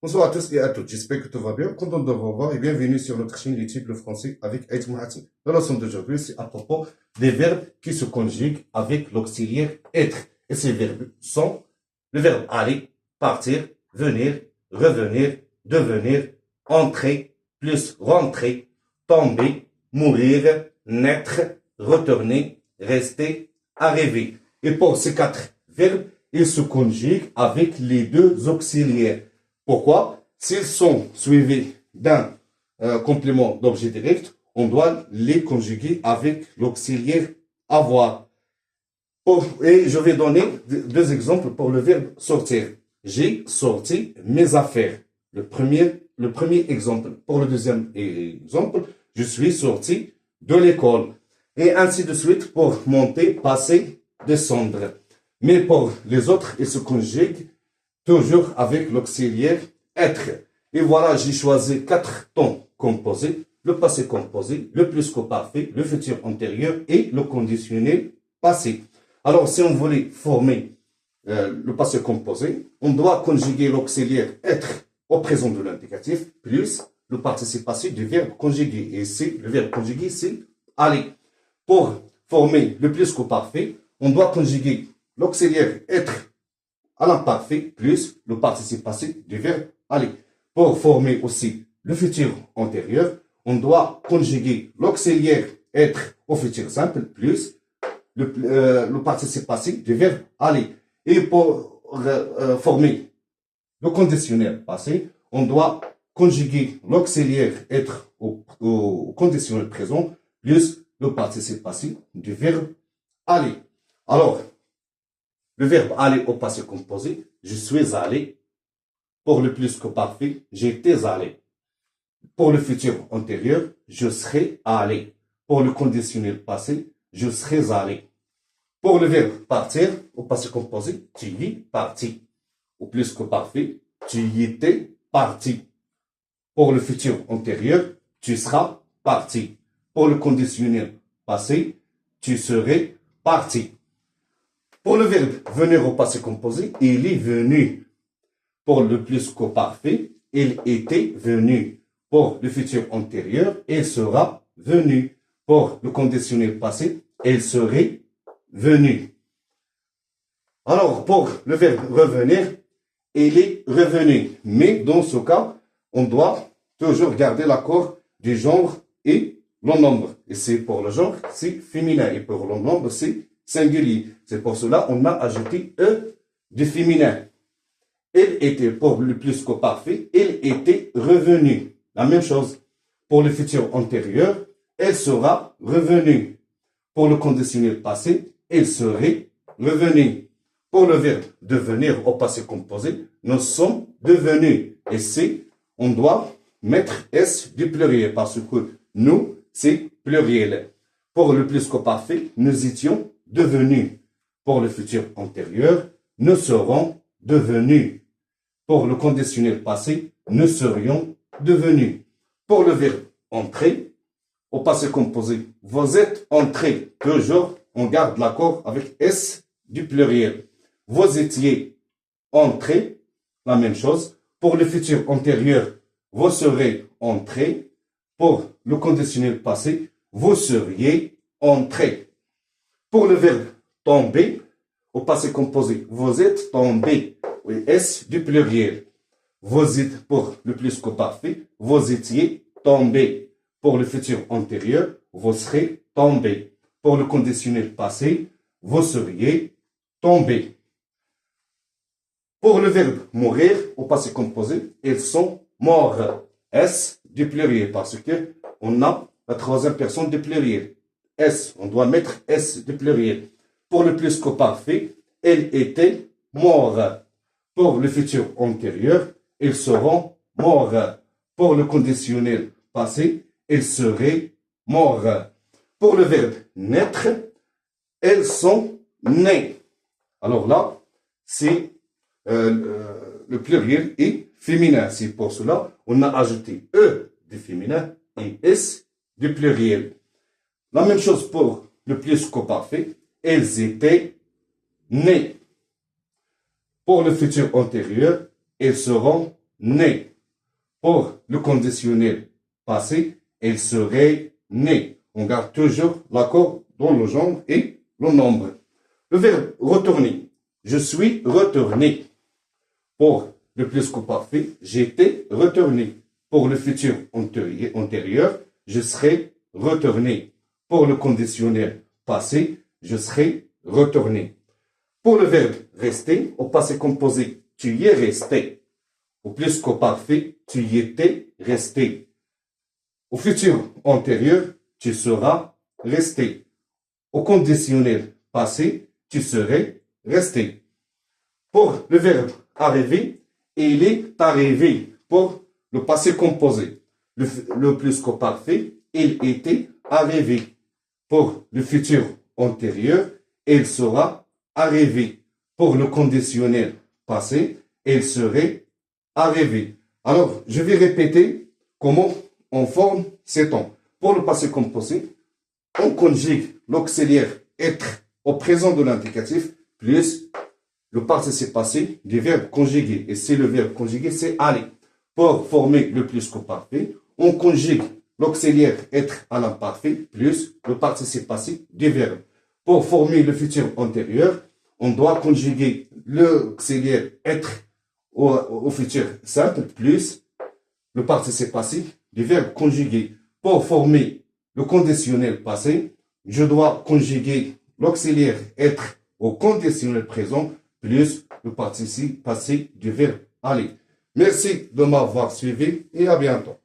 Bonsoir à tous et à toutes, j'espère que tout va bien. Content de vous revoir et bienvenue sur notre chaîne YouTube Le Français avec Aït Mohatim. La leçon d'aujourd'hui, c'est à propos des verbes qui se conjuguent avec l'auxiliaire être. Et ces verbes sont le verbe aller, partir, venir, revenir, devenir, entrer, plus rentrer, tomber, mourir, naître, retourner, rester, arriver. Et pour ces quatre verbes, ils se conjuguent avec les deux auxiliaires. Pourquoi? S'ils sont suivis d'un complément d'objet direct, on doit les conjuguer avec l'auxiliaire avoir. Et je vais donner deux exemples pour le verbe sortir. J'ai sorti mes affaires. Le premier exemple. Pour le deuxième exemple, je suis sorti de l'école. Et ainsi de suite pour monter, passer, descendre. Mais pour les autres, ils se conjuguent toujours avec l'auxiliaire être. Et voilà, j'ai choisi quatre temps composés, le passé composé, le plus que parfait, le futur antérieur et le conditionnel passé. Alors, si on voulait former le passé composé, on doit conjuguer l'auxiliaire être au présent de l'indicatif plus le participe passé du verbe conjugué. Et c'est le verbe conjugué, c'est aller. Pour former le plus que parfait, on doit conjuguer l'auxiliaire être à l'imparfait plus le participe passé du verbe aller. Pour former aussi le futur antérieur, on doit conjuguer l'auxiliaire être au futur simple plus le participe passé du verbe aller. Et pour former le conditionnel passé, on doit conjuguer l'auxiliaire être au conditionnel présent plus le participe passé du verbe aller. Alors, le verbe aller au passé composé, je suis allé. Pour le plus que parfait, j'étais allé. Pour le futur antérieur, je serai allé. Pour le conditionnel passé, je serai allé. Pour le verbe partir, au passé composé, tu y es parti. Au plus que parfait, tu y étais parti. Pour le futur antérieur, tu seras parti. Pour le conditionnel passé, tu serais parti. Pour le verbe venir au passé composé, il est venu. Pour le plus que parfait, il était venu. Pour le futur antérieur, il sera venu. Pour le conditionnel passé, il serait venu. Alors, pour le verbe revenir, il est revenu. Mais dans ce cas, on doit toujours garder l'accord du genre et le nombre. Et c'est pour le genre, c'est féminin. Et pour le nombre, c'est singulier. C'est pour cela qu'on a ajouté E du féminin. Il était, pour le plus que parfait, il était revenu. La même chose. Pour le futur antérieur, elle sera revenue. Pour le conditionnel passé, il serait revenu. Pour le verbe devenir au passé composé, nous sommes devenus. Et c'est, on doit mettre S du pluriel parce que nous, c'est pluriel. Pour le plus que parfait, nous étions devenus. Pour le futur antérieur, nous serons devenus. Pour le conditionnel passé, nous serions devenus. Pour le verbe entrer, au passé composé, vous êtes entrés. Toujours, on garde l'accord avec S du pluriel. Vous étiez entrés, la même chose. Pour le futur antérieur, vous serez entrés. Pour le conditionnel passé, vous seriez entrés. Pour le verbe tomber, au passé composé, vous êtes tombés. Oui, S du pluriel. Vous êtes, pour le plus que parfait, vous étiez tombés. Pour le futur antérieur, vous serez tombés. Pour le conditionnel passé, vous seriez tombés. Pour le verbe mourir, au passé composé, ils sont morts. S du pluriel, parce que on a la troisième personne du pluriel. S, on doit mettre S du pluriel. Pour le plus que parfait, ils étaient morts. Pour le futur antérieur, ils seront morts. Pour le conditionnel passé, ils seraient morts. Pour le verbe naître, elles sont nées. Alors là, c'est le pluriel est féminin. C'est pour cela on a ajouté E du féminin et S du pluriel. La même chose pour le plus que parfait. Elles étaient nées. Pour le futur antérieur, elles seront né. Pour le conditionnel passé, elle serait née. On garde toujours l'accord dans le genre et le nombre. Le verbe retourner. Je suis retourné. Pour le plus que parfait, j'étais retourné. Pour le futur antérieur, je serai retourné. Pour le conditionnel passé, je serai retourné. Pour le verbe rester, au passé composé, tu y es resté. Au plus qu'au parfait, tu y étais resté. Au futur antérieur, tu seras resté. Au conditionnel passé, tu serais resté. Pour le verbe arriver, il est arrivé. Pour le passé composé, le plus qu'au parfait, il était arrivé. Pour le futur antérieur, il sera arrivé. Pour le conditionnel passé, il serait arrivé. Alors, je vais répéter comment on forme ces temps. Pour le passé composé, on conjugue l'auxiliaire être au présent de l'indicatif plus le participe passé du verbe conjugué. Et c'est le verbe conjugué, c'est aller. Pour former le plus qu'au parfait, on conjugue l'auxiliaire être à l'imparfait plus le participe passé du verbe. Pour former le futur antérieur, on doit conjuguer l'auxiliaire être au futur simple plus le participe passé du verbe conjugué. Pour former le conditionnel passé, je dois conjuguer l'auxiliaire être au conditionnel présent plus le participe passé du verbe aller. Merci de m'avoir suivi et à bientôt.